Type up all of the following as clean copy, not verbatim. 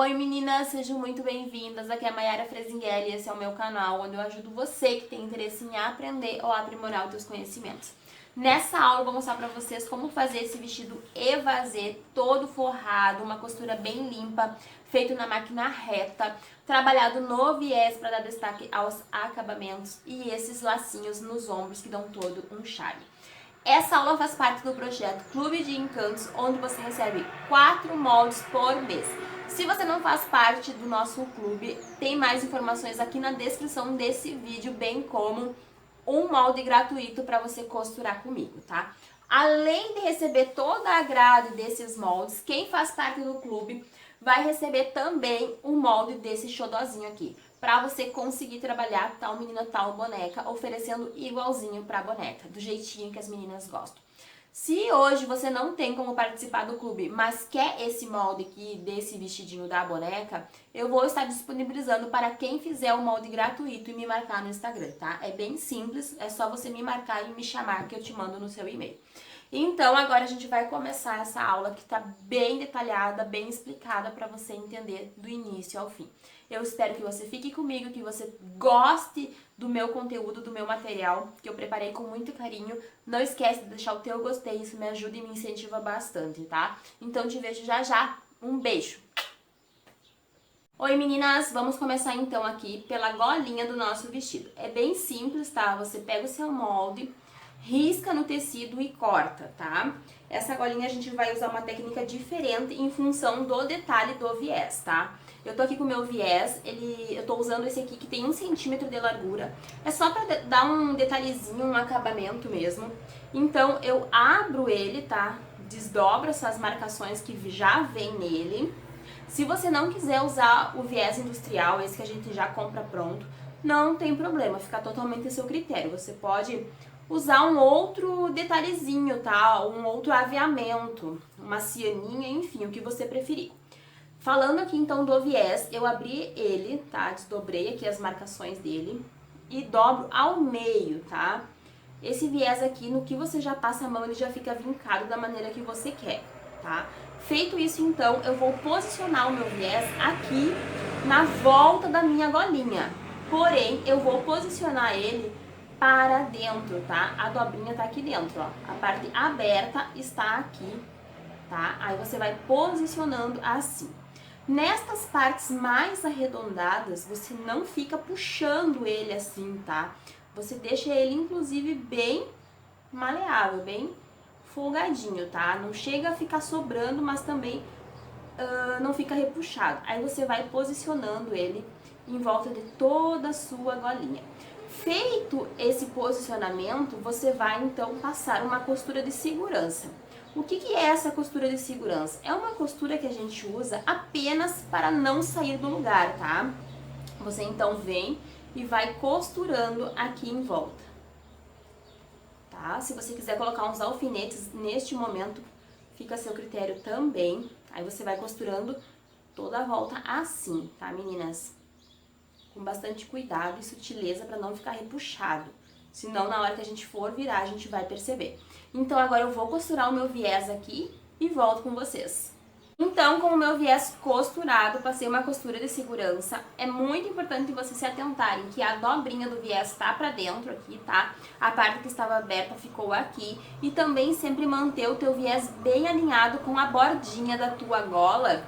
Oi meninas, sejam muito bem-vindas, aqui é a Mayara Frezinguelli e esse é o meu canal onde eu ajudo você que tem interesse em aprender ou aprimorar os seus conhecimentos. Nessa aula eu vou mostrar pra vocês como fazer esse vestido evasê, todo forrado, uma costura bem limpa, feito na máquina reta, trabalhado no viés para dar destaque aos acabamentos e esses lacinhos nos ombros que dão todo um charme. Essa aula faz parte do projeto Clube de Encantos, onde você recebe 4 moldes por mês. Se você não faz parte do nosso clube, tem mais informações aqui na descrição desse vídeo, bem como um molde gratuito para você costurar comigo, tá? Além de receber toda a grade desses moldes, quem faz parte do clube vai receber também um molde desse xodozinho aqui, para você conseguir trabalhar tal menina, tal boneca, oferecendo igualzinho para a boneca, do jeitinho que as meninas gostam. Se hoje você não tem como participar do clube, mas quer esse molde aqui, desse vestidinho da boneca, eu vou estar disponibilizando para quem fizer o molde gratuito e me marcar no Instagram, tá? É bem simples, é só você me marcar e me chamar que eu te mando no seu e-mail. Então, agora a gente vai começar essa aula que tá bem detalhada, bem explicada para você entender do início ao fim. Eu espero que você fique comigo, que você goste do meu conteúdo, do meu material, que eu preparei com muito carinho. Não esquece de deixar o teu gostei, isso me ajuda e me incentiva bastante, tá? Então, te vejo já já. Um beijo! Oi meninas, vamos começar então aqui pela golinha do nosso vestido. É bem simples, tá? Você pega o seu molde, risca no tecido e corta, tá? Essa golinha a gente vai usar uma técnica diferente em função do detalhe do viés, tá? Eu tô aqui com o meu viés, eu tô usando esse aqui que tem 1 centímetro de largura. É só pra dar um detalhezinho, um acabamento mesmo. Então eu abro ele, tá? Desdobro essas marcações que já vem nele. Se você não quiser usar o viés industrial, esse que a gente já compra pronto, não tem problema, fica totalmente a seu critério. Você pode usar um outro detalhezinho, tá? Um outro aviamento, uma cianinha, enfim, o que você preferir. Falando aqui então do viés, eu abri ele, tá? Desdobrei aqui as marcações dele e dobro ao meio, tá? Esse viés aqui, no que você já passa a mão, ele já fica vincado da maneira que você quer, tá? Feito isso, então, eu vou posicionar o meu viés aqui na volta da minha golinha. Porém, eu vou posicionar ele para dentro, tá? A dobrinha tá aqui dentro, ó. A parte aberta está aqui, tá? Aí você vai posicionando assim. Nestas partes mais arredondadas, você não fica puxando ele assim, tá? Você deixa ele, inclusive, bem maleável, bem folgadinho, tá? Não chega a ficar sobrando, mas também não fica repuxado. Aí você vai posicionando ele em volta de toda a sua golinha. Feito esse posicionamento, você vai então passar uma costura de segurança. O que é essa costura de segurança? É uma costura que a gente usa apenas para não sair do lugar, tá? Você então vem e vai costurando aqui em volta. Tá? Se você quiser colocar uns alfinetes neste momento, fica a seu critério também. Aí você vai costurando toda a volta assim, tá, meninas? Com bastante cuidado e sutileza para não ficar repuxado. Senão, na hora que a gente for virar, a gente vai perceber. Então, agora eu vou costurar o meu viés aqui e volto com vocês. Então, com o meu viés costurado, passei uma costura de segurança. É muito importante vocês se atentarem que a dobrinha do viés tá pra dentro aqui, tá? A parte que estava aberta ficou aqui. E também sempre manter o teu viés bem alinhado com a bordinha da tua gola,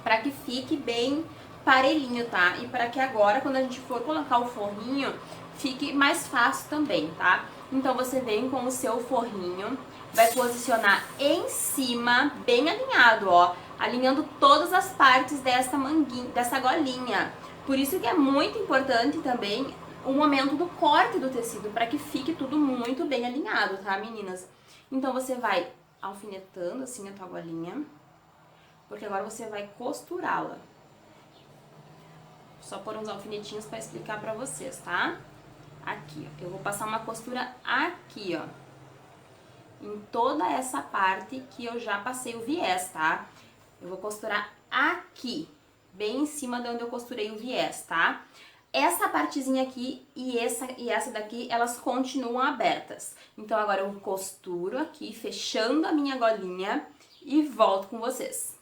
para que fique bem parelhinho, tá? E para que agora, quando a gente for colocar o forrinho, fique mais fácil também, tá? Então você vem com o seu forrinho, vai posicionar em cima, bem alinhado, ó, alinhando todas as partes dessa manguinha, dessa golinha. Por isso que é muito importante também o momento do corte do tecido, para que fique tudo muito bem alinhado, tá, meninas? Então você vai alfinetando assim a tua golinha, porque agora você vai costurá-la. Só pôr uns alfinetinhos para explicar pra vocês, tá? Aqui, ó. Eu vou passar uma costura aqui, ó. Em toda essa parte que eu já passei o viés, tá? Eu vou costurar aqui, bem em cima de onde eu costurei o viés, tá? Essa partezinha aqui e essa daqui, elas continuam abertas. Então, agora eu costuro aqui, fechando a minha golinha e volto com vocês.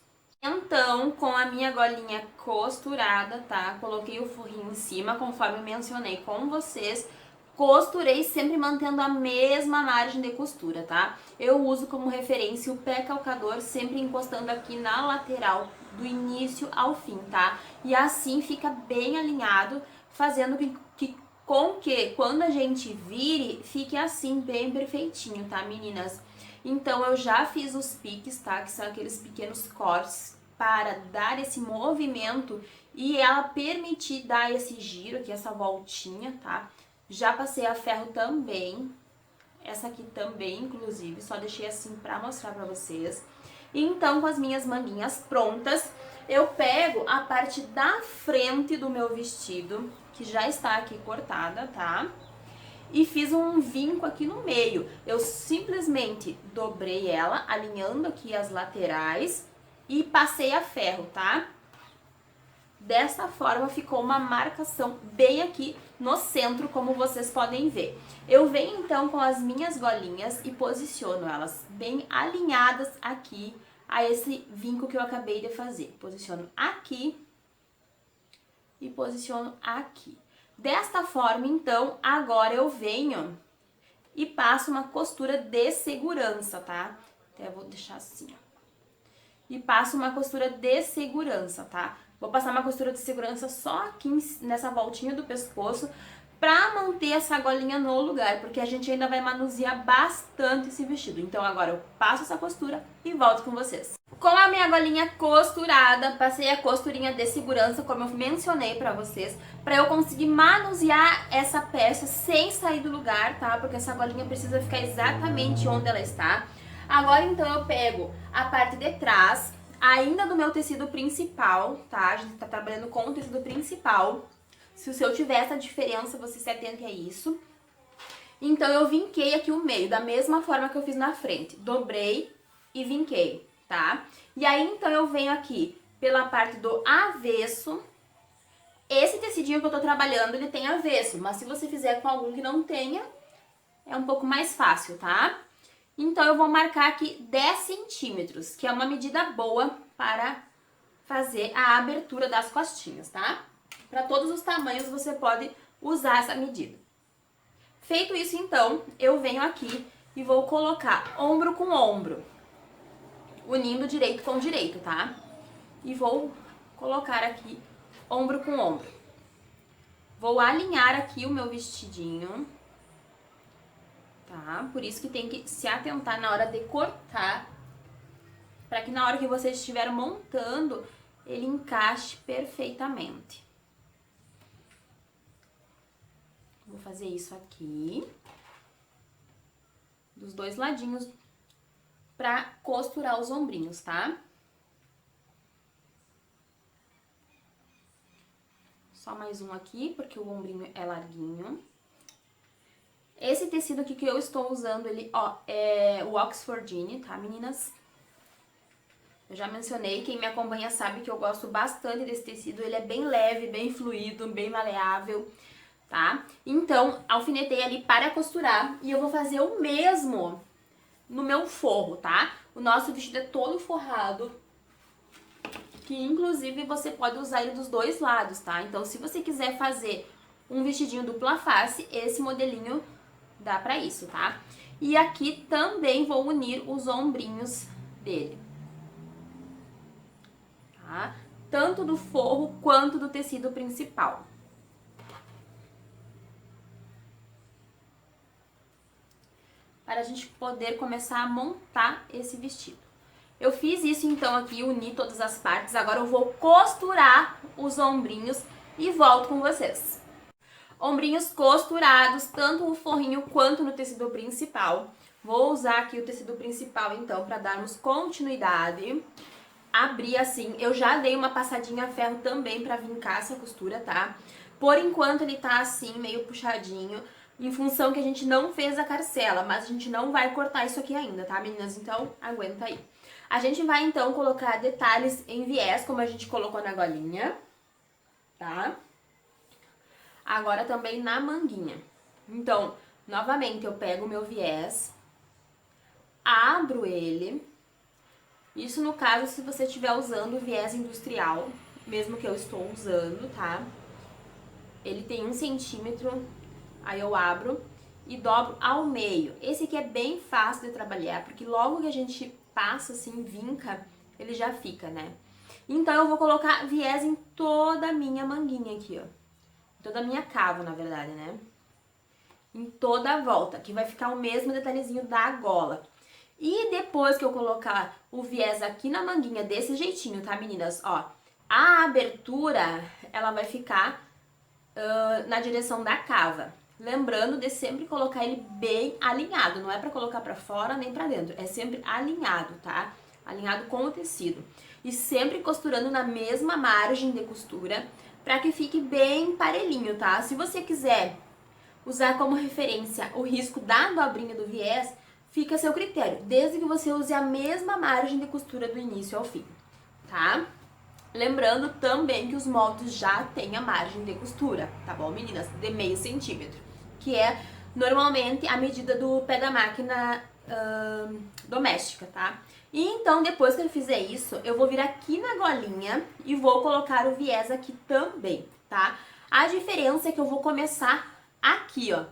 Então, com a minha golinha costurada, tá? Coloquei o forrinho em cima, conforme mencionei com vocês. Costurei sempre mantendo a mesma margem de costura, tá? Eu uso como referência o pé calcador, sempre encostando aqui na lateral, do início ao fim, tá? E assim fica bem alinhado, fazendo com que quando a gente vire, fique assim, bem perfeitinho, tá, meninas? Então, eu já fiz os piques, tá? Que são aqueles pequenos cortes para dar esse movimento e ela permitir dar esse giro aqui, essa voltinha, tá? Já passei a ferro também, essa aqui também, inclusive, só deixei assim pra mostrar pra vocês. Então, com as minhas manguinhas prontas, eu pego a parte da frente do meu vestido, que já está aqui cortada, tá? E fiz um vinco aqui no meio. Eu simplesmente dobrei ela, alinhando aqui as laterais e passei a ferro, tá? Dessa forma ficou uma marcação bem aqui no centro, como vocês podem ver. Eu venho então com as minhas golinhas e posiciono elas bem alinhadas aqui a esse vinco que eu acabei de fazer. Posiciono aqui e posiciono aqui. Desta forma, então, agora eu venho e passo uma costura de segurança, tá? Até vou deixar assim, ó. E passo uma costura de segurança, tá? Vou passar uma costura de segurança só aqui nessa voltinha do pescoço pra manter essa golinha no lugar, porque a gente ainda vai manusear bastante esse vestido. Então agora eu passo essa costura e volto com vocês. Com a minha golinha costurada, passei a costurinha de segurança, como eu mencionei pra vocês, pra eu conseguir manusear essa peça sem sair do lugar, tá? Porque essa golinha precisa ficar exatamente onde ela está. Agora então eu pego a parte de trás, ainda do meu tecido principal, tá? A gente tá trabalhando com o tecido principal. Se o seu tiver essa diferença, você se atente a isso. Então eu vinquei aqui o meio, da mesma forma que eu fiz na frente. Dobrei e vinquei, tá? E aí então eu venho aqui pela parte do avesso. Esse tecidinho que eu tô trabalhando, ele tem avesso, mas se você fizer com algum que não tenha, é um pouco mais fácil, tá? Então, eu vou marcar aqui 10 centímetros, que é uma medida boa para fazer a abertura das costinhas, tá? Para todos os tamanhos você pode usar essa medida. Feito isso, então, eu venho aqui e vou colocar ombro com ombro, unindo direito com direito, tá? E vou colocar aqui ombro com ombro. Vou alinhar aqui o meu vestidinho. Tá? Por isso que tem que se atentar na hora de cortar, para que na hora que vocês estiverem montando, ele encaixe perfeitamente. Vou fazer isso aqui, dos dois ladinhos, pra costurar os ombrinhos, tá? Só mais um aqui, porque o ombrinho é larguinho. Esse tecido aqui que eu estou usando, ele, ó, é o Oxford Jean, tá, meninas? Eu já mencionei, quem me acompanha sabe que eu gosto bastante desse tecido. Ele é bem leve, bem fluido, bem maleável, tá? Então, alfinetei ali para costurar e eu vou fazer o mesmo no meu forro, tá? O nosso vestido é todo forrado, que inclusive você pode usar ele dos dois lados, tá? Então, se você quiser fazer um vestidinho dupla face, esse modelinho dá pra isso, tá? E aqui também vou unir os ombrinhos dele, tá? Tanto do forro quanto do tecido principal. Para a gente poder começar a montar esse vestido. Eu fiz isso então aqui, uni todas as partes, agora eu vou costurar os ombrinhos e volto com vocês. Ombrinhos costurados, tanto no forrinho quanto no tecido principal. Vou usar aqui o tecido principal então para darmos continuidade. Abri assim, eu já dei uma passadinha a ferro também para vincar essa costura, tá? Por enquanto ele tá assim, meio puxadinho, em função que a gente não fez a carcela, mas a gente não vai cortar isso aqui ainda, tá, meninas? Então, aguenta aí. A gente vai, então, colocar detalhes em viés, como a gente colocou na golinha, tá? Agora também na manguinha. Então, novamente, eu pego o meu viés, abro ele, Isso no caso se você estiver usando o viés industrial, mesmo que eu estou usando, tá? Ele tem 1 centímetro, aí eu abro e dobro ao meio. Esse aqui é bem fácil de trabalhar, porque logo que a gente passa assim, vinca, ele já fica, né? Então eu vou colocar viés em toda a minha manguinha aqui, ó. Toda a minha cava, na verdade, né? Em toda a volta, que vai ficar o mesmo detalhezinho da gola. E depois que eu colocar o viés aqui na manguinha desse jeitinho, tá, meninas? Ó, a abertura, ela vai ficar na direção da cava. Lembrando de sempre colocar ele bem alinhado, não é pra colocar pra fora nem pra dentro, é sempre alinhado, tá? Alinhado com o tecido. E sempre costurando na mesma margem de costura, pra que fique bem parelhinho, tá? Se você quiser usar como referência o risco da dobrinha do viés, fica a seu critério, desde que você use a mesma margem de costura do início ao fim, tá? Lembrando também que os moldes já têm a margem de costura, tá bom, meninas? De meio centímetro, que é normalmente a medida do pé da máquina doméstica, tá? E então, depois que eu fizer isso, eu vou vir aqui na golinha e vou colocar o viés aqui também, tá? A diferença é que eu vou começar aqui, ó,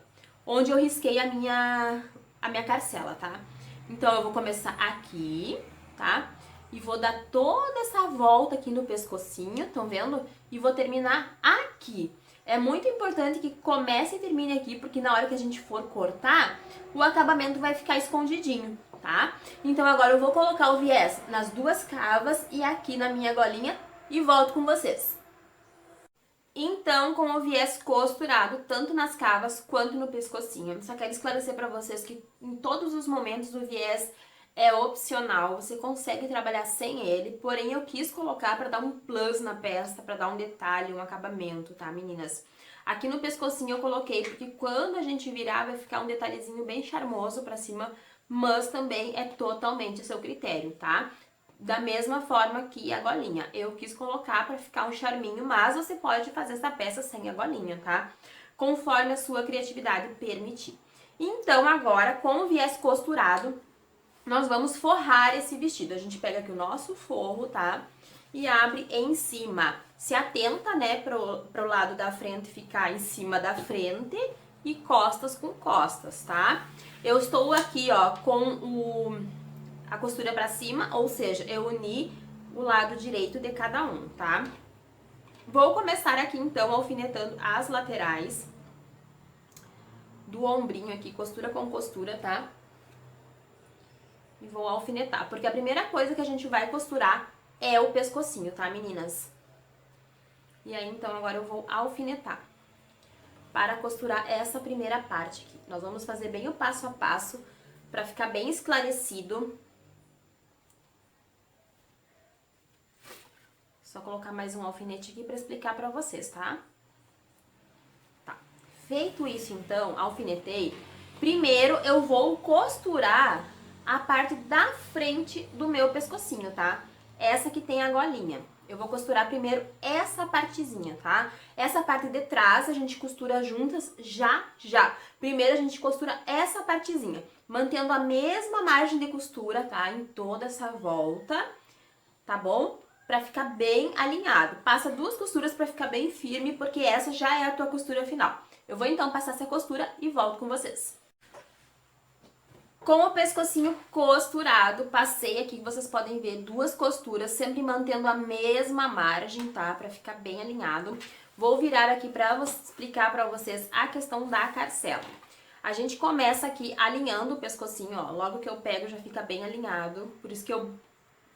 onde eu risquei a minha carcela, tá? Então, eu vou começar aqui, tá? E vou dar toda essa volta aqui no pescocinho, estão vendo? E vou terminar aqui. É muito importante que comece e termine aqui, porque na hora que a gente for cortar, o acabamento vai ficar escondidinho, tá? Então agora eu vou colocar o viés nas 2 cavas e aqui na minha golinha e volto com vocês. Então, com o viés costurado, tanto nas cavas quanto no pescocinho. Só quero esclarecer pra vocês que em todos os momentos o viés é opcional, você consegue trabalhar sem ele, porém eu quis colocar para dar um plus na peça, para dar um detalhe, um acabamento, tá, meninas? Aqui no pescocinho eu coloquei porque quando a gente virar vai ficar um detalhezinho bem charmoso pra cima, mas também é totalmente a seu critério, tá? Da mesma forma que a golinha, eu quis colocar para ficar um charminho, mas você pode fazer essa peça sem a golinha, tá? Conforme a sua criatividade permitir. Então agora, com o viés costurado, nós vamos forrar esse vestido. A gente pega aqui o nosso forro, tá? E abre em cima. Se atenta, né, pro lado da frente ficar em cima da frente e costas com costas, tá? Eu estou aqui, ó, com a costura pra cima, ou seja, eu uni o lado direito de cada um, tá? Vou começar aqui, então, alfinetando as laterais do ombrinho aqui, costura com costura, tá? E vou alfinetar, porque a primeira coisa que a gente vai costurar é o pescocinho, tá, meninas? E aí, então, agora eu vou alfinetar para costurar essa primeira parte aqui. Nós vamos fazer bem o passo a passo para ficar bem esclarecido. Só colocar mais um alfinete aqui para explicar para vocês, tá? Tá. Feito isso, então, alfinetei. Primeiro, eu vou costurar a parte da frente do meu pescocinho, tá? Essa que tem a golinha. Eu vou costurar primeiro essa partezinha, tá? Essa parte de trás a gente costura juntas já. Primeiro a gente costura essa partezinha, mantendo a mesma margem de costura, tá? Em toda essa volta, tá bom? Pra ficar bem alinhado. Passa 2 costuras pra ficar bem firme, porque essa já é a tua costura final. Eu vou então passar essa costura e volto com vocês. Com o pescocinho costurado, passei aqui, vocês podem ver, 2 costuras, sempre mantendo a mesma margem, tá? Pra ficar bem alinhado. Vou virar aqui pra explicar pra vocês a questão da carcela. A gente começa aqui alinhando o pescocinho, ó. Logo que eu pego já fica bem alinhado. Por isso que eu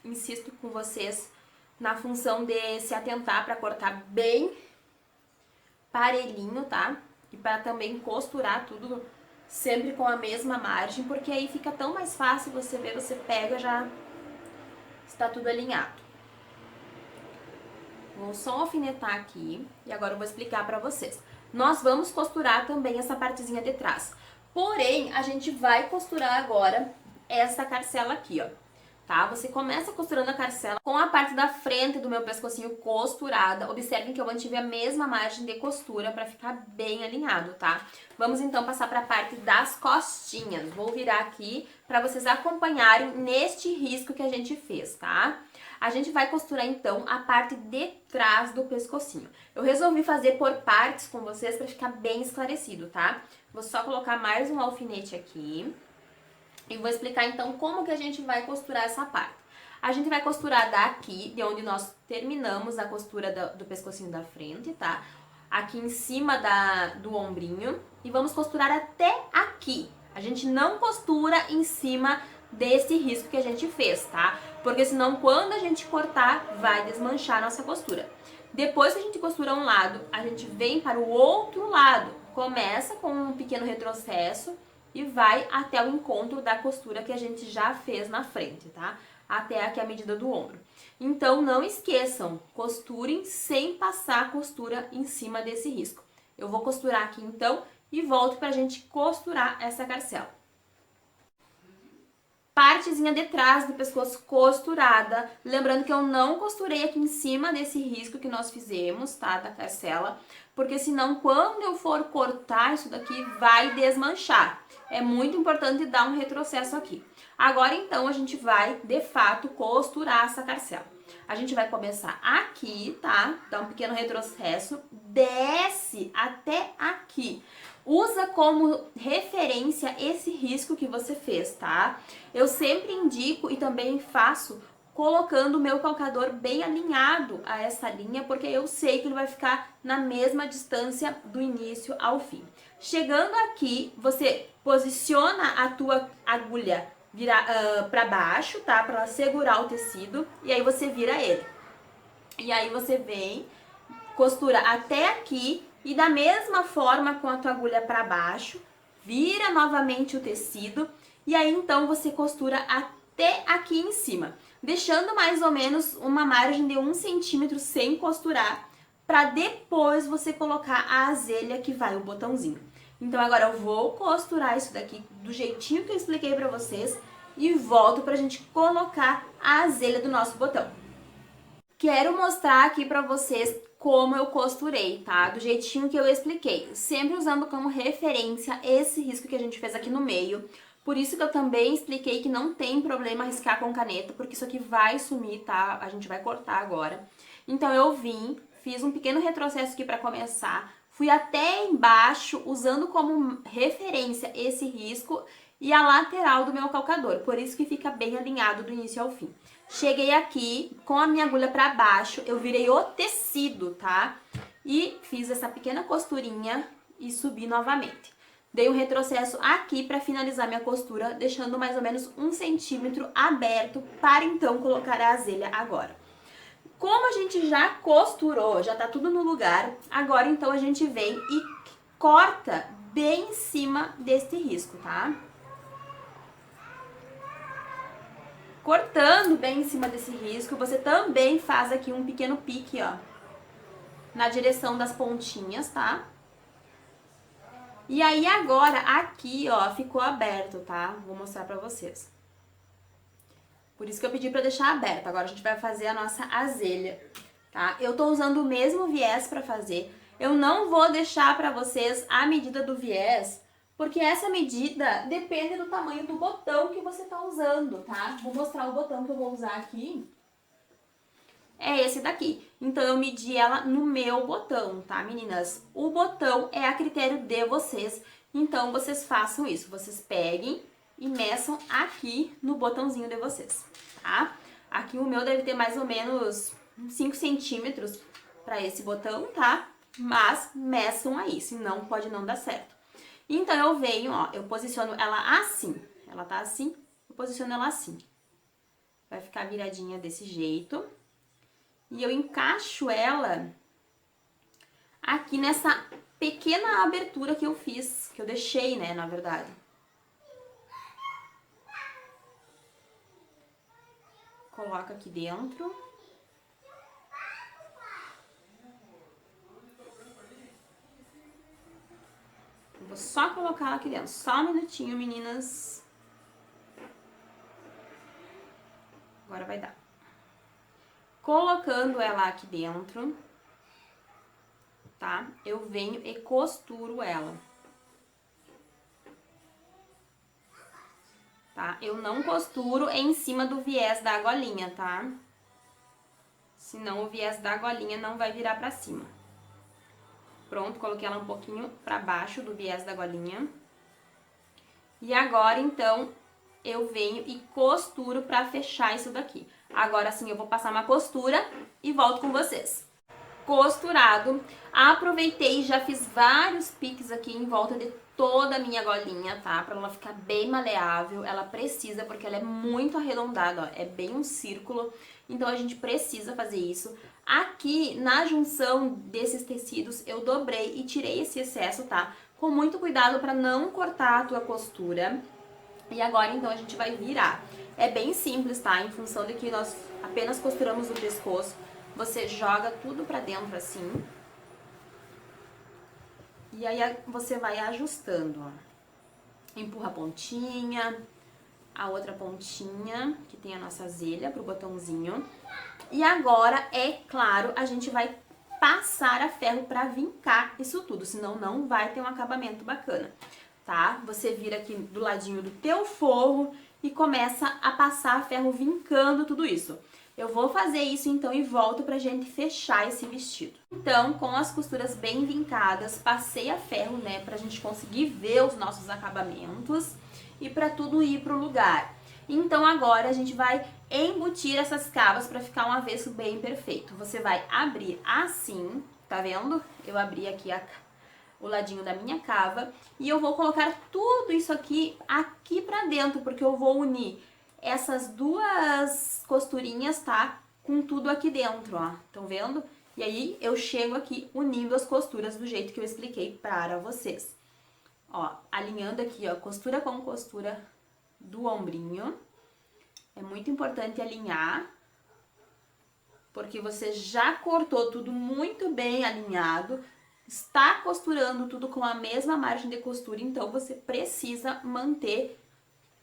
insisto com vocês na função de se atentar pra cortar bem parelhinho, tá? E pra também costurar tudo sempre com a mesma margem, porque aí fica tão mais fácil você ver, você pega, já está tudo alinhado. Vou só alfinetar aqui e agora eu vou explicar pra vocês. Nós vamos costurar também essa partezinha de trás. Porém, a gente vai costurar agora essa carcela aqui, ó. tá? Você começa costurando a carcela com a parte da frente do meu pescocinho costurada. Observem que eu mantive a mesma margem de costura para ficar bem alinhado, tá? Vamos então passar para a parte das costinhas. Vou virar aqui para vocês acompanharem neste risco que a gente fez, tá? A gente vai costurar então a parte de trás do pescocinho. Eu resolvi fazer por partes com vocês para ficar bem esclarecido, tá? Vou só colocar mais um alfinete aqui. E vou explicar então como que a gente vai costurar essa parte. A gente vai costurar daqui, de onde nós terminamos a costura do pescocinho da frente, tá? Aqui em cima do ombrinho. E vamos costurar até aqui. A gente não costura em cima desse risco que a gente fez, tá? Porque senão quando a gente cortar, vai desmanchar a nossa costura. Depois que a gente costura um lado, a gente vem para o outro lado. Começa com um pequeno retrocesso e vai até o encontro da costura que a gente já fez na frente, tá? Até aqui a medida do ombro. Então, não esqueçam, costurem sem passar a costura em cima desse risco. Eu vou costurar aqui então e volto pra gente costurar essa carcela. Partezinha de trás do pescoço costurada. Lembrando que eu não costurei aqui em cima desse risco que nós fizemos, tá? Da carcela. Porque senão, quando eu for cortar isso daqui, vai desmanchar. É muito importante dar um retrocesso aqui. Agora, então, a gente vai, de fato, costurar essa carcela. A gente vai começar aqui, tá? Dá um pequeno retrocesso, desce até aqui. Usa como referência esse risco que você fez, tá? Eu sempre indico e também faço colocando o meu calcador bem alinhado a essa linha, porque eu sei que ele vai ficar na mesma distância do início ao fim. Chegando aqui, você posiciona a tua agulha para baixo, tá? Para ela segurar o tecido, e aí você vira ele. E aí você vem, costura até aqui e da mesma forma com a tua agulha para baixo, vira novamente o tecido e aí então você costura até aqui em cima, deixando mais ou menos uma margem de 1 centímetro sem costurar, para depois você colocar a azelha que vai o botãozinho. Então agora eu vou costurar isso daqui do jeitinho que eu expliquei para vocês e volto pra gente colocar a azelha do nosso botão. Quero mostrar aqui pra vocês como eu costurei, tá? Do jeitinho que eu expliquei, sempre usando como referência esse risco que a gente fez aqui no meio. Por isso que eu também expliquei que não tem problema riscar com caneta, porque isso aqui vai sumir, tá? A gente vai cortar agora. Então eu vim, fiz um pequeno retrocesso aqui pra começar, fui até embaixo usando como referência esse risco e a lateral do meu calcador, por isso que fica bem alinhado do início ao fim. Cheguei aqui com a minha agulha para baixo, eu virei o tecido, tá? E fiz essa pequena costurinha e subi novamente. Dei um retrocesso aqui para finalizar minha costura, deixando mais ou menos 1 centímetro aberto para então colocar a azelha agora. Como a gente já costurou, já tá tudo no lugar, agora então a gente vem e corta bem em cima deste risco, tá? Cortando bem em cima desse risco, você também faz aqui um pequeno pique, ó, na direção das pontinhas, tá? E aí agora aqui, ó, ficou aberto, tá? Vou mostrar pra vocês. Por isso que eu pedi pra deixar aberto. Agora a gente vai fazer a nossa azelha, tá? Eu tô usando o mesmo viés pra fazer. Eu não vou deixar pra vocês a medida do viés, porque essa medida depende do tamanho do botão que você tá usando, tá? Vou mostrar o botão que eu vou usar aqui. É esse daqui. Então, eu medi ela no meu botão, tá, meninas? O botão é a critério de vocês, então vocês façam isso. Vocês peguem e meçam aqui no botãozinho de vocês, tá? Aqui o meu deve ter mais ou menos 5 centímetros pra esse botão, tá? Mas meçam aí, senão pode não dar certo. Então, eu venho, ó, eu posiciono ela assim. Ela tá assim, eu posiciono ela assim. Vai ficar viradinha desse jeito. E eu encaixo ela aqui nessa pequena abertura que eu fiz, que eu deixei, né, na verdade. Coloco aqui dentro. Vou só colocar ela aqui dentro. Só um minutinho, meninas. vai dar. Colocando ela aqui dentro, tá? Eu venho e costuro ela. Tá? Eu não costuro em cima do viés da golinha, tá? Senão o viés da golinha não vai virar pra cima. Pronto, coloquei ela um pouquinho pra baixo do viés da golinha. E agora, então, eu venho e costuro pra fechar isso daqui. Agora sim, eu vou passar uma costura e volto com vocês. Costurado, aproveitei e já fiz vários piques aqui em volta de toda a minha golinha, tá? Pra ela ficar bem maleável, ela precisa, porque ela é muito arredondada, ó, é bem um círculo, então a gente precisa fazer isso. Aqui, na junção desses tecidos, eu dobrei e tirei esse excesso, tá? Com muito cuidado pra não cortar a tua costura. E agora, então, a gente vai virar. É bem simples, tá? Em função de que nós apenas costuramos o pescoço, você joga tudo pra dentro assim. E aí você vai ajustando, ó. Empurra a pontinha, a outra pontinha, que tem a nossa zelha pro botãozinho. E agora, é claro, a gente vai passar a ferro pra vincar isso tudo, senão não vai ter um acabamento bacana, tá? Você vira aqui do ladinho do teu forro e começa a passar a ferro vincando tudo isso. Eu vou fazer isso então e volto pra gente fechar esse vestido. Então, com as costuras bem vincadas, passei a ferro, né, pra gente conseguir ver os nossos acabamentos e pra tudo ir pro lugar. Então agora a gente vai embutir essas cavas pra ficar um avesso bem perfeito. Você vai abrir assim, tá vendo? Eu abri aqui o ladinho da minha cava e eu vou colocar tudo isso aqui pra dentro, porque eu vou unir essas duas costurinhas, tá? Com tudo aqui dentro, ó. Estão vendo? E aí eu chego aqui unindo as costuras do jeito que eu expliquei para vocês. Ó, alinhando aqui, ó, costura com costura do ombrinho. É muito importante alinhar, porque você já cortou tudo muito bem alinhado, está costurando tudo com a mesma margem de costura, então você precisa manter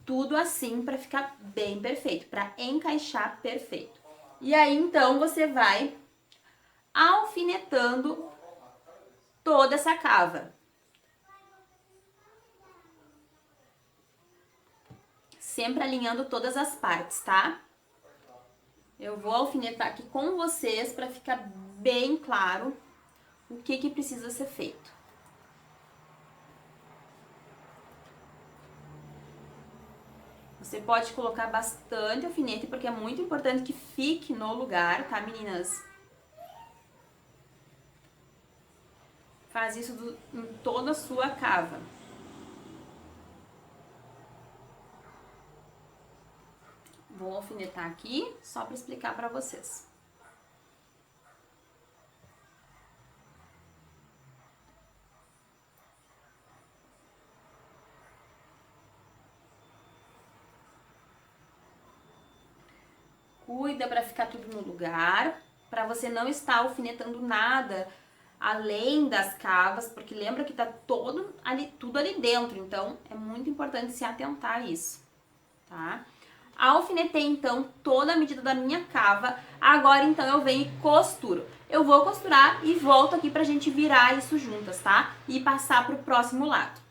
tudo assim para ficar bem perfeito, para encaixar perfeito. E aí, então, você vai alfinetando toda essa cava. Sempre alinhando todas as partes, tá? Eu vou alfinetar aqui com vocês para ficar bem claro o que precisa ser feito. Você pode colocar bastante alfinete, porque é muito importante que fique no lugar, tá, meninas? Faz isso em toda a sua cava. Vou alfinetar aqui, só para explicar para vocês. Cuida para ficar tudo no lugar, para você não estar alfinetando nada além das cavas, porque lembra que tá tudo ali dentro, então é muito importante se atentar a isso, tá? Alfinetei então toda a medida da minha cava, agora então eu venho e costuro. Eu vou costurar e volto aqui pra gente virar isso juntas, tá? E passar pro próximo lado.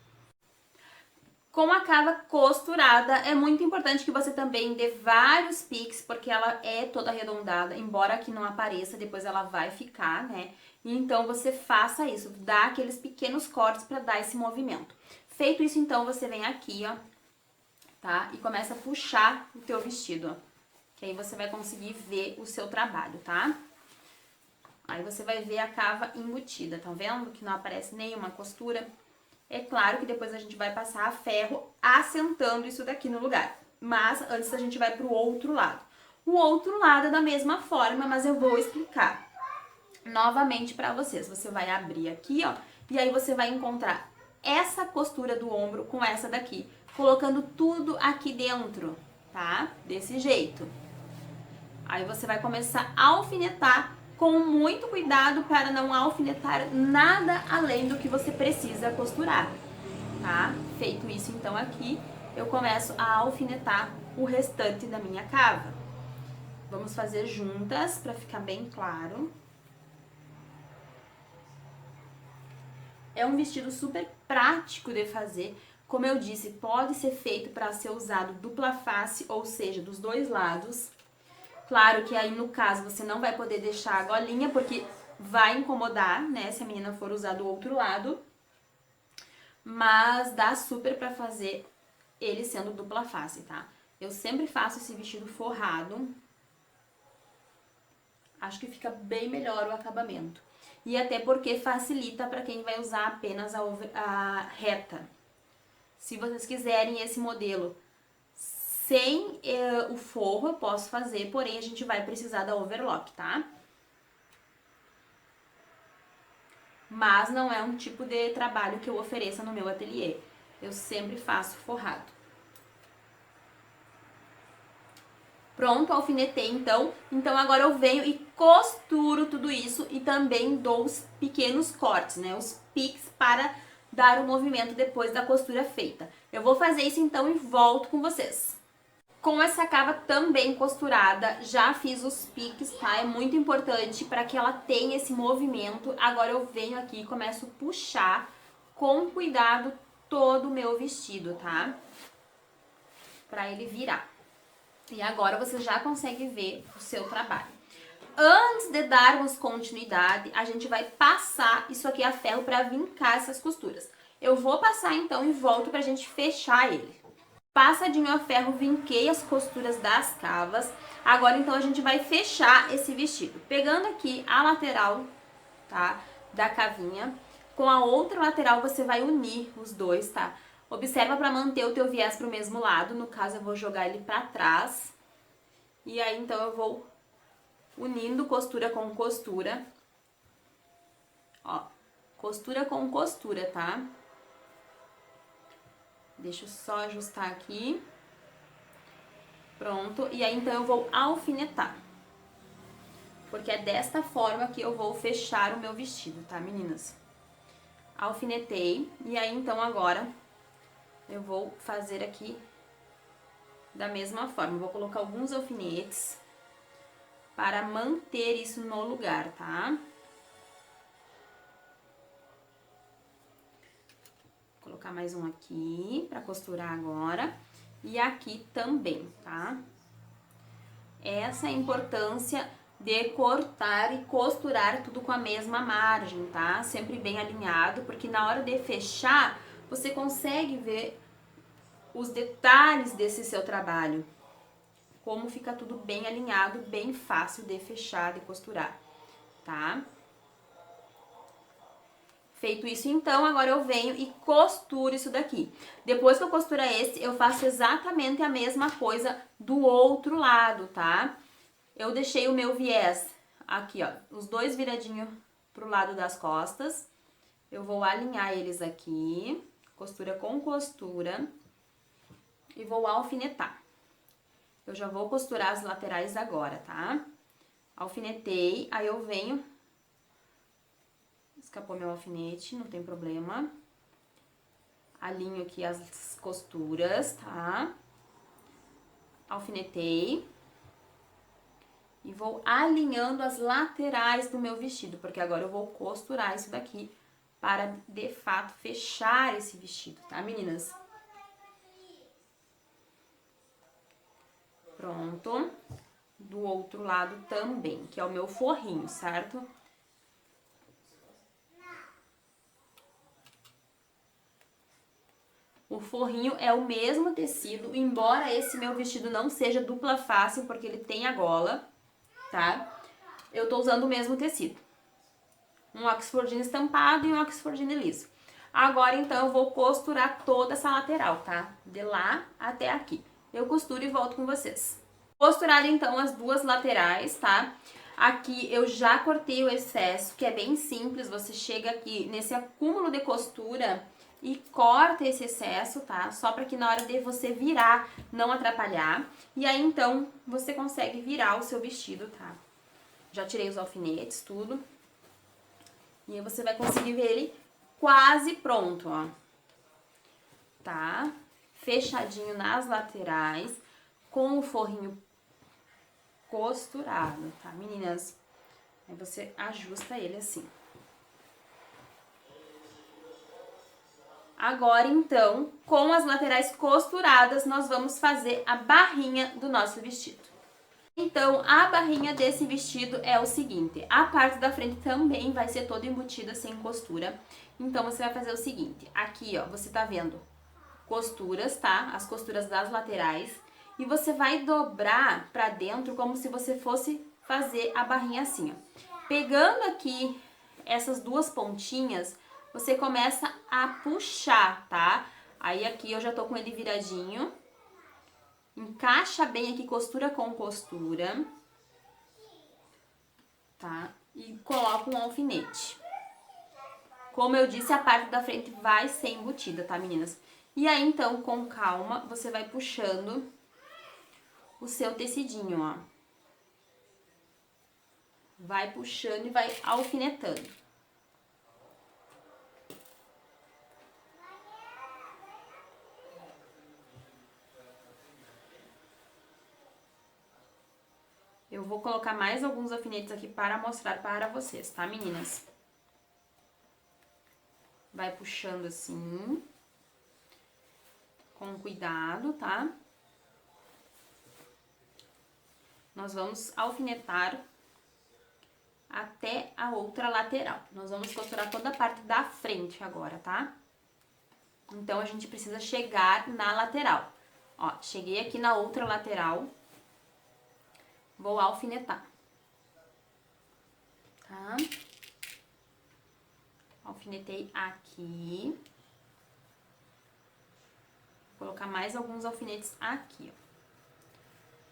Com a cava costurada, é muito importante que você também dê vários piques, porque ela é toda arredondada, embora aqui não apareça, depois ela vai ficar, né? Então você faça isso, dá aqueles pequenos cortes para dar esse movimento. Feito isso, então, você vem aqui, ó, tá? E começa a puxar o teu vestido, ó. Que aí você vai conseguir ver o seu trabalho, tá? Aí você vai ver a cava embutida, tá vendo? Que não aparece nenhuma costura. É claro que depois a gente vai passar a ferro assentando isso daqui no lugar. Mas antes a gente vai pro outro lado. O outro lado é da mesma forma, mas eu vou explicar novamente pra vocês. Você vai abrir aqui, ó, e aí você vai encontrar essa costura do ombro com essa daqui, colocando tudo aqui dentro, tá? Desse jeito. Aí você vai começar a alfinetar com muito cuidado para não alfinetar nada além do que você precisa costurar, tá? Feito isso, então, aqui, eu começo a alfinetar o restante da minha cava. Vamos fazer juntas para ficar bem claro. É um vestido super prático de fazer. Como eu disse, pode ser feito para ser usado dupla face, ou seja, dos dois lados. Claro que aí no caso você não vai poder deixar a golinha, porque vai incomodar, né, se a menina for usar do outro lado. Mas dá super pra fazer ele sendo dupla face, tá? Eu sempre faço esse vestido forrado. Acho que fica bem melhor o acabamento. E até porque facilita pra quem vai usar apenas a reta. Se vocês quiserem esse modelo sem o forro, eu posso fazer, porém a gente vai precisar da overlock, tá? Mas não é um tipo de trabalho que eu ofereça no meu ateliê. Eu sempre faço forrado. Pronto, alfinetei então. Então agora eu venho e costuro tudo isso e também dou os pequenos cortes, né? Os piques para dar o movimento depois da costura feita. Eu vou fazer isso então e volto com vocês. Com essa cava também costurada, já fiz os piques, tá? É muito importante para que ela tenha esse movimento. Agora eu venho aqui e começo a puxar com cuidado todo o meu vestido, tá? Para ele virar. E agora você já consegue ver o seu trabalho. Antes de darmos continuidade, a gente vai passar isso aqui a ferro para vincar essas costuras. Eu vou passar então e volto pra gente fechar ele. Passadinho a ferro, vinquei as costuras das cavas. Agora então a gente vai fechar esse vestido. Pegando aqui a lateral, tá? Da cavinha. Com a outra lateral você vai unir os dois, tá? Observa para manter o teu viés pro mesmo lado. No caso eu vou jogar ele para trás. E aí então eu vou unindo costura com costura. Ó, costura com costura, tá? Deixa eu só ajustar aqui. Pronto. E aí então eu vou alfinetar. Porque é desta forma que eu vou fechar o meu vestido, tá, meninas? Alfinetei. E aí então agora eu vou fazer aqui da mesma forma. Vou colocar alguns alfinetes para manter isso no lugar, tá? Vou colocar mais um aqui para costurar agora. E aqui também, tá? Essa é a importância de cortar e costurar tudo com a mesma margem, tá? Sempre bem alinhado, porque na hora de fechar, você consegue ver os detalhes desse seu trabalho. Como fica tudo bem alinhado, bem fácil de fechar, de costurar, tá? Feito isso, então, agora eu venho e costuro isso daqui. Depois que eu costurar esse, eu faço exatamente a mesma coisa do outro lado, tá? Eu deixei o meu viés aqui, ó, os dois viradinhos pro lado das costas. Eu vou alinhar eles aqui, costura com costura, e vou alfinetar. Eu já vou costurar as laterais agora, tá? Alfinetei, aí eu venho... Escapou meu alfinete, não tem problema. Alinho aqui as costuras, tá? Alfinetei. E vou alinhando as laterais do meu vestido, porque agora eu vou costurar isso daqui para, de fato, fechar esse vestido, tá, meninas? Pronto. Do outro lado também, que é o meu forrinho, certo? O forrinho é o mesmo tecido, embora esse meu vestido não seja dupla face, porque ele tem a gola, tá? Eu tô usando o mesmo tecido. Um oxfordino estampado e um oxfordino liso. Agora, então, eu vou costurar toda essa lateral, tá? De lá até aqui. Eu costuro e volto com vocês. Costurado, então, as duas laterais, tá? Aqui eu já cortei o excesso, que é bem simples. Você chega aqui nesse acúmulo de costura e corta esse excesso, tá? Só para que na hora de você virar não atrapalhar. E aí, então, você consegue virar o seu vestido, tá? Já tirei os alfinetes, tudo. E aí você vai conseguir ver ele quase pronto, ó. Tá? Fechadinho nas laterais, com o forrinho costurado, tá, meninas? Aí você ajusta ele assim. Agora, então, com as laterais costuradas, nós vamos fazer a barrinha do nosso vestido. Então, a barrinha desse vestido é o seguinte, a parte da frente também vai ser toda embutida sem costura. Então, você vai fazer o seguinte, aqui, ó, você tá vendo costuras, tá? As costuras das laterais. E você vai dobrar pra dentro como se você fosse fazer a barrinha assim, ó. Pegando aqui essas duas pontinhas, você começa a puxar, tá? Aí aqui eu já tô com ele viradinho. Encaixa bem aqui costura com costura, tá? E coloca um alfinete. Como eu disse, a parte da frente vai ser embutida, tá, meninas? E aí, então, com calma, você vai puxando o seu tecidinho, ó. Vai puxando e vai alfinetando. Eu vou colocar mais alguns alfinetes aqui para mostrar para vocês, tá, meninas? Vai puxando assim, com cuidado, tá? Nós vamos alfinetar até a outra lateral. Nós vamos costurar toda a parte da frente agora, tá? Então, a gente precisa chegar na lateral. Ó, cheguei aqui na outra lateral. Vou alfinetar. Tá? Alfinetei aqui. Vou colocar mais alguns alfinetes aqui, ó.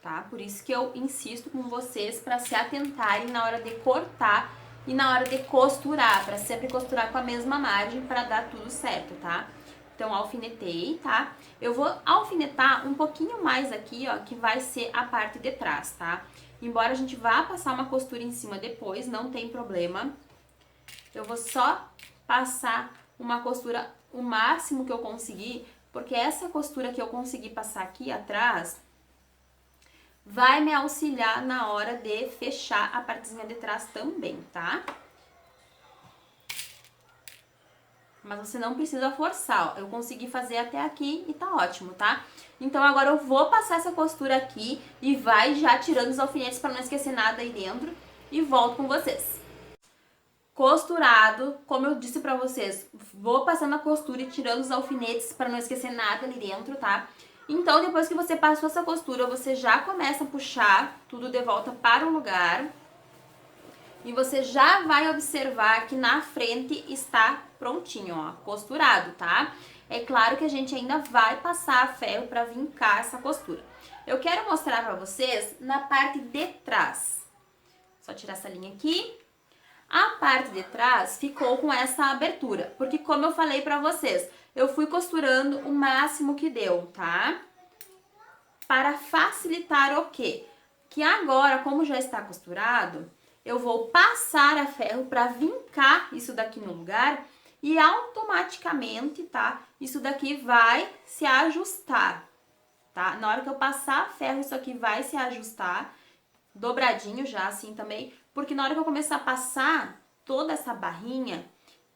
Tá? Por isso que eu insisto com vocês para se atentarem na hora de cortar e na hora de costurar, para sempre costurar com a mesma margem para dar tudo certo, tá? Então, alfinetei, tá? Eu vou alfinetar um pouquinho mais aqui, ó, que vai ser a parte de trás, tá? Embora a gente vá passar uma costura em cima depois, não tem problema. Eu vou só passar uma costura o máximo que eu conseguir, porque essa costura que eu consegui passar aqui atrás vai me auxiliar na hora de fechar a partezinha de trás também, tá? Mas você não precisa forçar, ó. Eu consegui fazer até aqui e tá ótimo, tá? Então, agora eu vou passar essa costura aqui e vai já tirando os alfinetes para não esquecer nada aí dentro e volto com vocês. Costurado, como eu disse pra vocês, vou passando a costura e tirando os alfinetes para não esquecer nada ali dentro, tá? Então, depois que você passou essa costura, você já começa a puxar tudo de volta para o lugar. E você já vai observar que na frente está prontinho, ó, costurado, tá? É claro que a gente ainda vai passar ferro para vincar essa costura. Eu quero mostrar pra vocês na parte de trás. Só tirar essa linha aqui. A parte de trás ficou com essa abertura, porque como eu falei pra vocês, eu fui costurando o máximo que deu, tá? Para facilitar o quê? Que agora, como já está costurado, eu vou passar a ferro para vincar isso daqui no lugar e automaticamente, tá? Isso daqui vai se ajustar, tá? Na hora que eu passar a ferro, isso aqui vai se ajustar, dobradinho já assim também, porque na hora que eu começar a passar toda essa barrinha,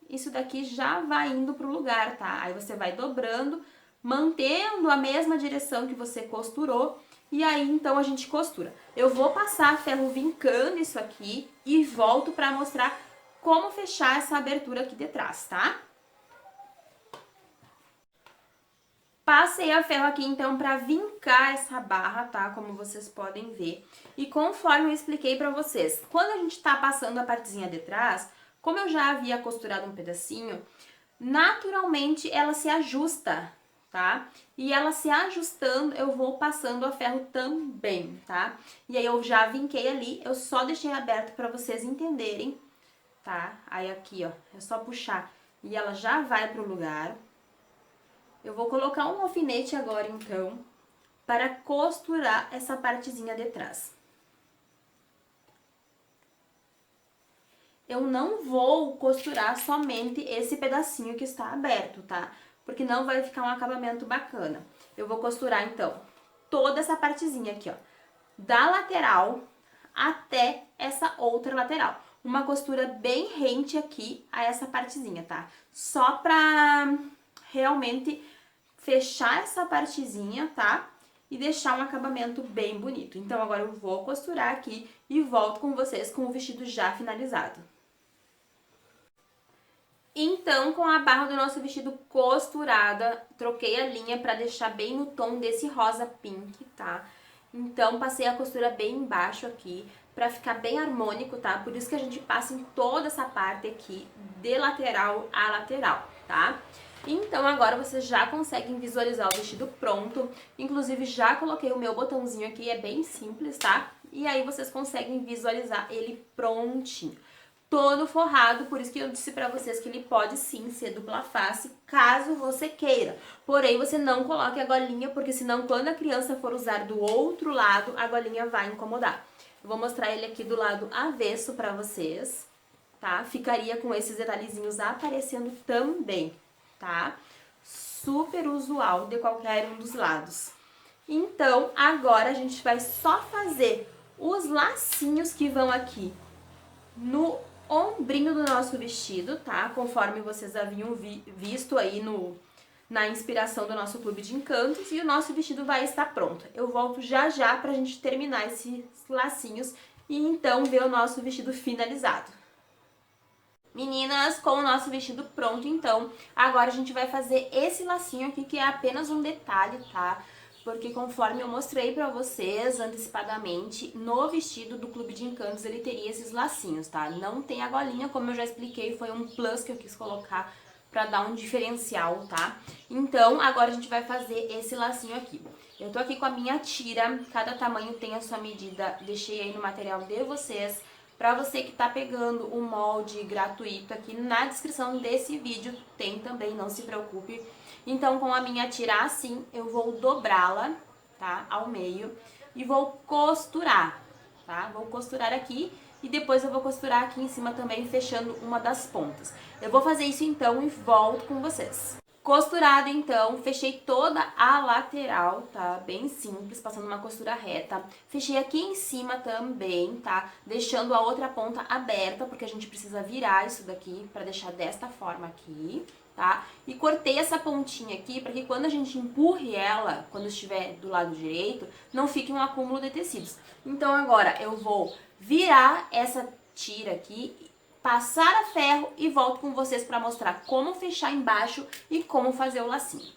isso daqui já vai indo pro lugar, tá? Aí você vai dobrando, mantendo a mesma direção que você costurou, e aí então a gente costura. Eu vou passar ferro vincando isso aqui e volto pra mostrar como fechar essa abertura aqui de trás, tá? Passei a ferro aqui, então, pra vincar essa barra, tá? Como vocês podem ver. E conforme eu expliquei pra vocês, quando a gente tá passando a partezinha de trás, como eu já havia costurado um pedacinho, naturalmente ela se ajusta, tá? E ela se ajustando, eu vou passando a ferro também, tá? E aí eu já vinquei ali, eu só deixei aberto pra vocês entenderem, tá? Aí aqui, ó, é só puxar e ela já vai pro lugar. Eu vou colocar um alfinete agora, então, para costurar essa partezinha de trás. Eu não vou costurar somente esse pedacinho que está aberto, tá? Porque não vai ficar um acabamento bacana. Eu vou costurar, então, toda essa partezinha aqui, ó, da lateral até essa outra lateral. Uma costura bem rente aqui a essa partezinha, tá? Só pra realmente fechar essa partezinha, tá? E deixar um acabamento bem bonito. Então, agora eu vou costurar aqui e volto com vocês com o vestido já finalizado. Então, com a barra do nosso vestido costurada, troquei a linha pra deixar bem no tom desse rosa pink, tá? Então, passei a costura bem embaixo aqui, pra ficar bem harmônico, tá? Por isso que a gente passa em toda essa parte aqui, de lateral a lateral, tá? Então, agora vocês já conseguem visualizar o vestido pronto. Inclusive, já coloquei o meu botãozinho aqui, é bem simples, tá? E aí, vocês conseguem visualizar ele prontinho. Todo forrado, por isso que eu disse pra vocês que ele pode sim ser dupla face, caso você queira. Porém, você não coloque a golinha, porque senão quando a criança for usar do outro lado, a golinha vai incomodar. Eu vou mostrar ele aqui do lado avesso pra vocês, tá? Ficaria com esses detalhezinhos aparecendo também, tá? Super usual de qualquer um dos lados. Então, agora a gente vai só fazer os lacinhos que vão aqui no ombrinho do nosso vestido, tá? Conforme vocês haviam visto aí na inspiração do nosso Clube de Encantos, e o nosso vestido vai estar pronto. Eu volto já já pra gente terminar esses lacinhos e então ver o nosso vestido finalizado. Meninas, com o nosso vestido pronto, então, agora a gente vai fazer esse lacinho aqui, que é apenas um detalhe, tá? Porque conforme eu mostrei pra vocês antecipadamente, no vestido do Clube de Encantos ele teria esses lacinhos, tá? Não tem a golinha, como eu já expliquei, foi um plus que eu quis colocar pra dar um diferencial, tá? Então, agora a gente vai fazer esse lacinho aqui. Eu tô aqui com a minha tira, cada tamanho tem a sua medida, deixei aí no material de vocês. Pra você que tá pegando o molde gratuito, aqui na descrição desse vídeo tem também, não se preocupe. Então, com a minha tira assim, eu vou dobrá-la, tá? Ao meio e vou costurar, tá? Vou costurar aqui e depois eu vou costurar aqui em cima também, fechando uma das pontas. Eu vou fazer isso então e volto com vocês. Costurado então, fechei toda a lateral, tá? Bem simples, passando uma costura reta. Fechei aqui em cima também, tá? Deixando a outra ponta aberta, porque a gente precisa virar isso daqui pra deixar desta forma aqui, tá? E cortei essa pontinha aqui para que quando a gente empurre ela, quando estiver do lado direito, não fique um acúmulo de tecidos. Então agora eu vou virar essa tira aqui, passar a ferro e volto com vocês para mostrar como fechar embaixo e como fazer o lacinho.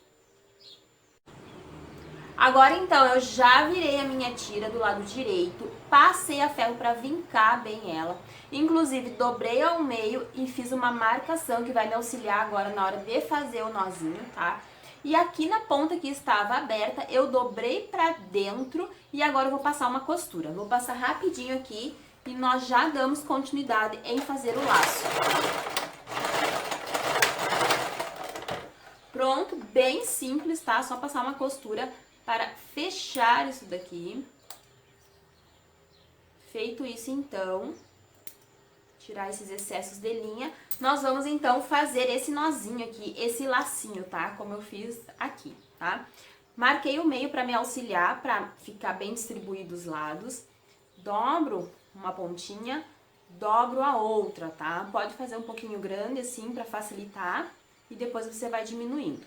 Agora então eu já virei a minha tira do lado direito, passei a ferro para vincar bem ela, inclusive dobrei ao meio e fiz uma marcação que vai me auxiliar agora na hora de fazer o nozinho, tá? E aqui na ponta que estava aberta eu dobrei para dentro e agora eu vou passar uma costura. Vou passar rapidinho aqui e nós já damos continuidade em fazer o laço. Pronto, bem simples, tá? Só passar uma costura para fechar isso daqui. Feito isso, então, tirar esses excessos de linha, nós vamos, então, fazer esse nozinho aqui, esse lacinho, tá? Como eu fiz aqui, tá? Marquei o meio para me auxiliar, para ficar bem distribuído os lados. Dobro uma pontinha, dobro a outra, tá? Pode fazer um pouquinho grande, assim, para facilitar, e depois você vai diminuindo.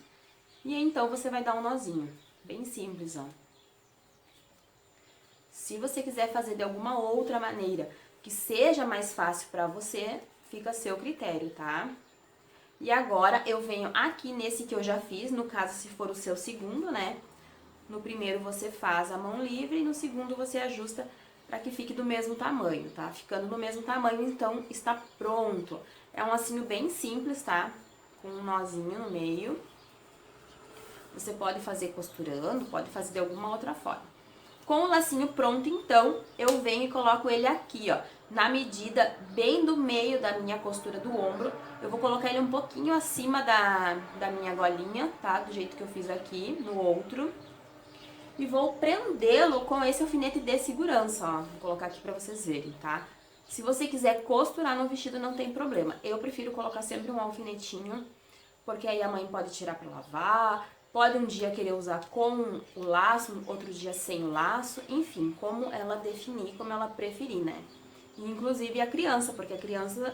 E então, você vai dar um nozinho. Bem simples, ó. Se você quiser fazer de alguma outra maneira que seja mais fácil pra você, fica a seu critério, tá? E agora eu venho aqui nesse que eu já fiz, no caso se for o seu segundo, né? No primeiro você faz a mão livre e no segundo você ajusta pra que fique do mesmo tamanho, tá? Ficando do mesmo tamanho, então está pronto. É um lacinho bem simples, tá? Com um nozinho no meio. Você pode fazer costurando, pode fazer de alguma outra forma. Com o lacinho pronto, então, eu venho e coloco ele aqui, ó, na medida bem do meio da minha costura do ombro. Eu vou colocar ele um pouquinho acima da minha golinha, tá? Do jeito que eu fiz aqui, no outro. E vou prendê-lo com esse alfinete de segurança, ó. Vou colocar aqui pra vocês verem, tá? Se você quiser costurar no vestido, não tem problema. Eu prefiro colocar sempre um alfinetinho, porque aí a mãe pode tirar pra lavar, Pode um dia querer usar com o laço, outro dia sem o laço, enfim, como ela definir, como ela preferir, né? E, inclusive a criança, porque a criança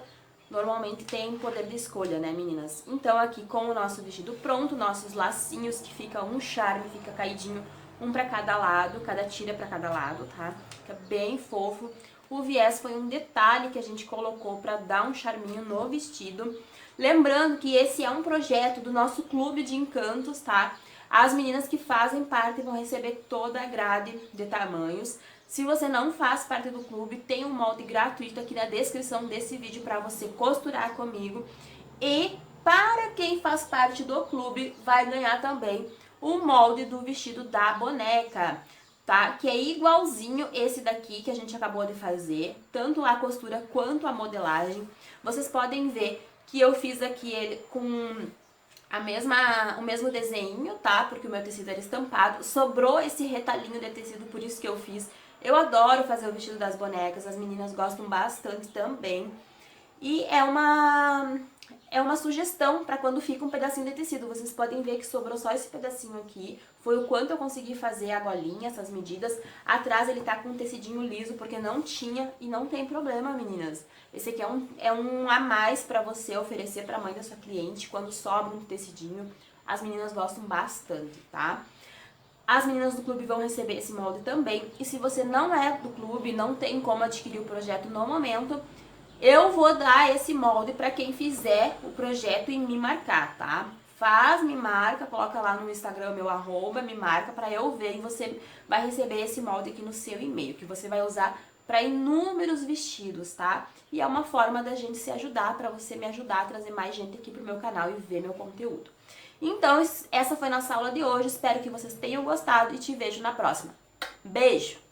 normalmente tem poder de escolha, né, meninas? Então aqui com o nosso vestido pronto, nossos lacinhos, que fica um charme, fica caidinho, um pra cada lado, cada tira pra cada lado, tá? Fica bem fofo. O viés foi um detalhe que a gente colocou pra dar um charminho no vestido. Lembrando que esse é um projeto do nosso clube de encantos, tá? As meninas que fazem parte vão receber toda a grade de tamanhos. Se você não faz parte do clube, tem um molde gratuito aqui na descrição desse vídeo para você costurar comigo. E para quem faz parte do clube, vai ganhar também o molde do vestido da boneca, tá? Que é igualzinho esse daqui que a gente acabou de fazer, tanto a costura quanto a modelagem. Vocês podem ver que eu fiz aqui ele com o mesmo desenho, tá? Porque o meu tecido era estampado. Sobrou esse retalhinho de tecido, por isso que eu fiz. Eu adoro fazer o vestido das bonecas, as meninas gostam bastante também. E é uma sugestão para quando fica um pedacinho de tecido. Vocês podem ver que sobrou só esse pedacinho aqui. Foi o quanto eu consegui fazer a golinha, essas medidas. Atrás ele tá com um tecidinho liso, porque não tinha e não tem problema, meninas. Esse aqui é um a mais para você oferecer para a mãe da sua cliente quando sobra um tecidinho. As meninas gostam bastante, tá? As meninas do clube vão receber esse molde também. E se você não é do clube, não tem como adquirir o projeto no momento, eu vou dar esse molde para quem fizer o projeto e me marcar, tá? Me marca, coloca lá no Instagram meu @, me marca para eu ver e você vai receber esse molde aqui no seu e-mail, que você vai usar para inúmeros vestidos, tá? E é uma forma da gente se ajudar, para você me ajudar a trazer mais gente aqui pro meu canal e ver meu conteúdo. Então, essa foi nossa aula de hoje, espero que vocês tenham gostado e te vejo na próxima. Beijo!